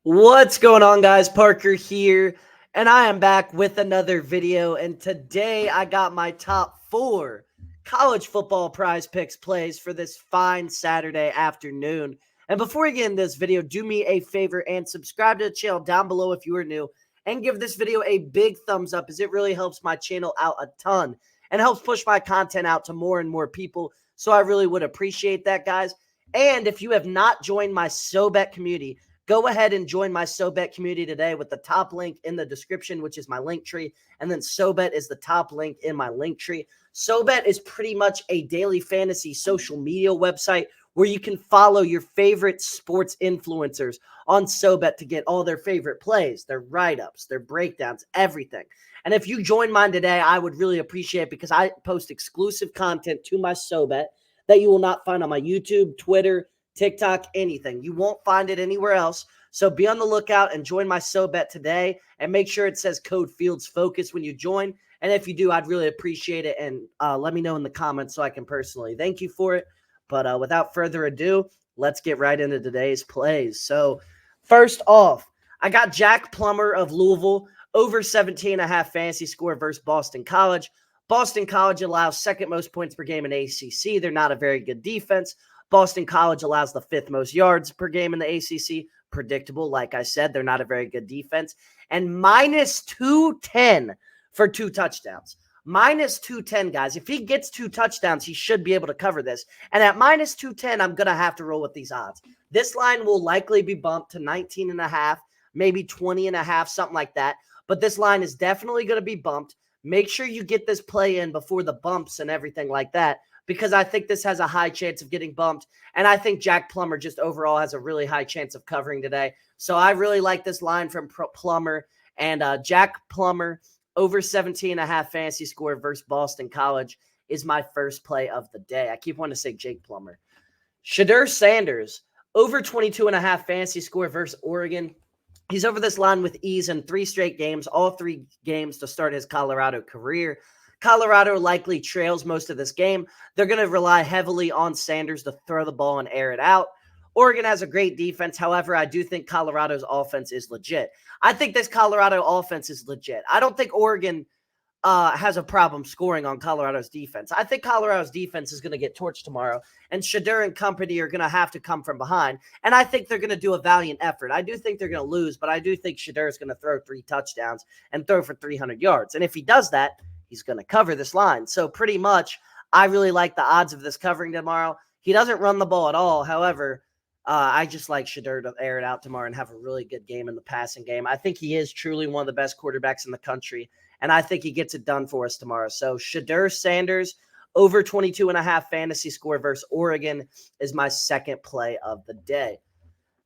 What's going on, guys? Parker here, and I am back with another video. And today I got my top 4 college football prize picks plays for this fine Saturday afternoon. And before we get into this video, do me a favor and subscribe to the channel down below if you are new, and give this video a big thumbs up, as it really helps my channel out a ton and helps push my content out to more and more people. So I really would appreciate that, guys. And if you have not joined my SoBet community, go ahead and join my SoBet community today with the top link in the description, which is my link tree. And then SoBet is the top link in my link tree. SoBet is pretty much a daily fantasy social media website where you can follow your favorite sports influencers on SoBet to get all their favorite plays, their write-ups, their breakdowns, everything. And if you join mine today, I would really appreciate it, because I post exclusive content to my SoBet that you will not find on my YouTube, Twitter, TikTok, anything. You won't find it anywhere else. So be on the lookout and join my SoBet today, and make sure it says code FieldsFocus when you join. And if you do, I'd really appreciate it. And let me know in the comments so I can personally thank you for it. But without further ado, let's get right into today's plays. So first off, I got Jack Plummer of Louisville over 17.5 fantasy score versus Boston College. Boston College allows second most points per game in ACC. They're not a very good defense. Boston College allows the 5th most yards per game in the ACC. Predictable, like I said, they're not a very good defense. And minus 210 for 2 touchdowns. Minus 210, guys. If he gets 2 touchdowns, he should be able to cover this. And at minus 210, I'm going to have to roll with these odds. This line will likely be bumped to 19.5, maybe 20.5, something like that. But this line is definitely going to be bumped. Make sure you get this play in before the bumps and everything like that, because I think this has a high chance of getting bumped. And I think Jack Plummer just overall has a really high chance of covering today. So I really like this line from Plummer. And Jack Plummer over 17.5 fantasy score versus Boston College is my first play of the day. I keep wanting to say Jake Plummer. Shay Sanders over 22.5 fantasy score versus Oregon. He's over this line with ease in 3 straight games, all 3 games to start his Colorado career. Colorado likely trails most of this game. They're going to rely heavily on Sanders to throw the ball and air it out. Oregon has a great defense. However, I do think Colorado's offense is legit. I think this Colorado offense is legit. I don't think Oregon has a problem scoring on Colorado's defense. I think Colorado's defense is going to get torched tomorrow, and Shay and company are going to have to come from behind. And I think they're going to do a valiant effort. I do think they're going to lose, but I do think Shay is going to throw 3 touchdowns and throw for 300 yards. And if he does that, he's going to cover this line. So pretty much, I really like the odds of this covering tomorrow. He doesn't run the ball at all. However, I just like Shay to air it out tomorrow and have a really good game in the passing game. I think he is truly one of the best quarterbacks in the country, and I think he gets it done for us tomorrow. So Shay Sanders over 22.5 fantasy score versus Oregon is my second play of the day.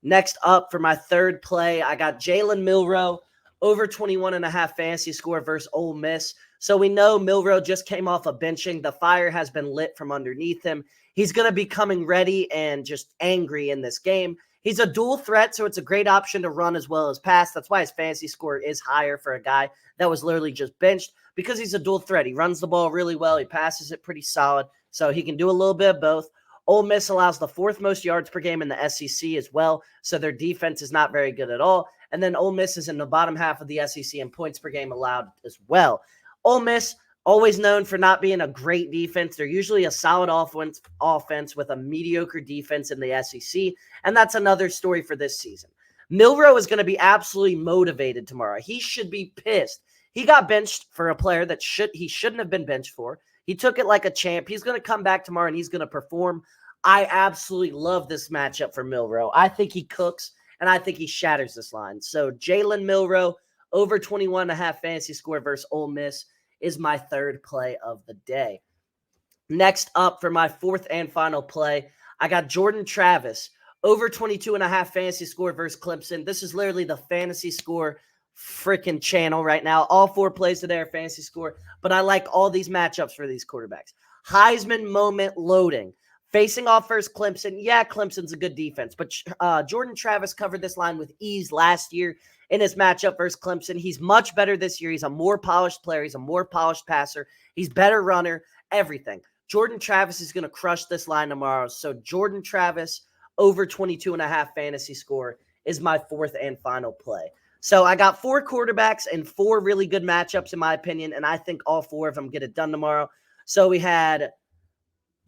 Next up for my third play, I got Jalen Mills over 21.5 fantasy score versus Ole Miss. So we know Milroe just came off a benching. The fire has been lit from underneath him. He's going to be coming ready and just angry in this game. He's a dual threat, so it's a great option to run as well as pass. That's why his fantasy score is higher for a guy that was literally just benched, because he's a dual threat. He runs the ball really well. He passes it pretty solid, so he can do a little bit of both. Ole Miss allows the 4th most yards per game in the SEC as well, so their defense is not very good at all. And then Ole Miss is in the bottom half of the SEC in points per game allowed as well. Ole Miss, always known for not being a great defense. They're usually a solid offense with a mediocre defense in the SEC, and that's another story for this season. Milroe is going to be absolutely motivated tomorrow. He should be pissed. He got benched for a player that he shouldn't have been benched for. He took it like a champ. He's going to come back tomorrow, and he's going to perform. I absolutely love this matchup for Milroe. I think he cooks, and I think he shatters this line. So Jalen Milroe over 21.5 fantasy score versus Ole Miss is my third play of the day. Next up for my fourth and final play, I got Jordan Travis over 22.5 fantasy score versus Clemson. This is literally the fantasy score freaking channel right now. All 4 plays today are fantasy score, but I like all these matchups for these quarterbacks. Heisman moment loading. Facing off first Clemson. Yeah, Clemson's a good defense, but Jordan Travis covered this line with ease last year in his matchup versus Clemson. He's much better this year. He's a more polished player. He's a more polished passer. He's better runner, everything. Jordan Travis is going to crush this line tomorrow. So Jordan Travis over 22.5 fantasy score is my fourth and final play. So I got 4 quarterbacks and 4 really good matchups, in my opinion, and I think all 4 of them get it done tomorrow. So we had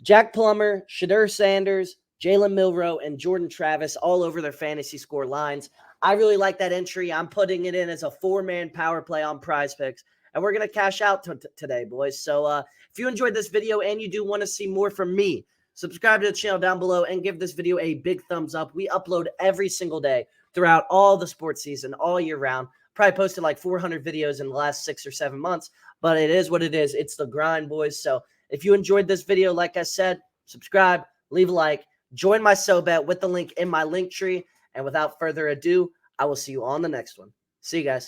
Jack Plummer, Shay Sanders, Jalen Mills, and Jordan Travis all over their fantasy score lines. I really like that entry. I'm putting it in as a 4-man power play on PrizePicks, and we're going to cash out today, boys. So if you enjoyed this video and you do want to see more from me, subscribe to the channel down below and give this video a big thumbs up. We upload every single day throughout all the sports season, all year round. Probably posted like 400 videos in the last 6 or 7 months, but it is what it is. It's the grind, boys. So if you enjoyed this video, like I said, subscribe, leave a like, join my SoBet with the link in my link tree. And without further ado, I will see you on the next one. See you guys.